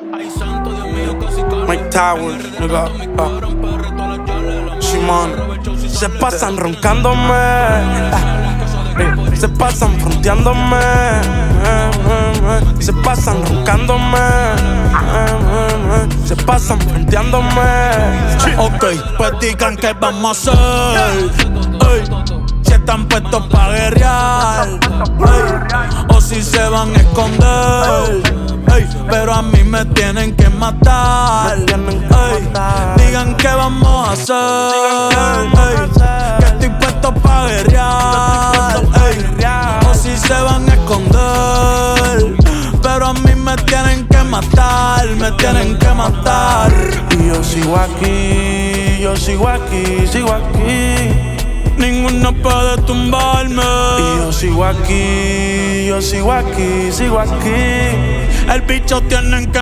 Mike Towers, nigga. Shimon. Se pasan roncándome. Se pasan fronteándome. Se pasan roncándome. Se pasan fronteándome. Ok, pues digan que vamos a hacer. Ey, si están puestos pa' guerrear, ey, o si se van a esconder, ey, pero a mí me tienen que matar. Ey, digan que vamos a hacer. Ey, que estoy puesto pa' guerrear, ey, o si se van a esconder, pero a mí me tienen que matar, me tienen que matar. Y yo sigo aquí, yo sigo aquí, sigo aquí. Ninguno puede tumbarme. Y yo sigo aquí, yo sigo aquí, sigo aquí. El bicho tienen que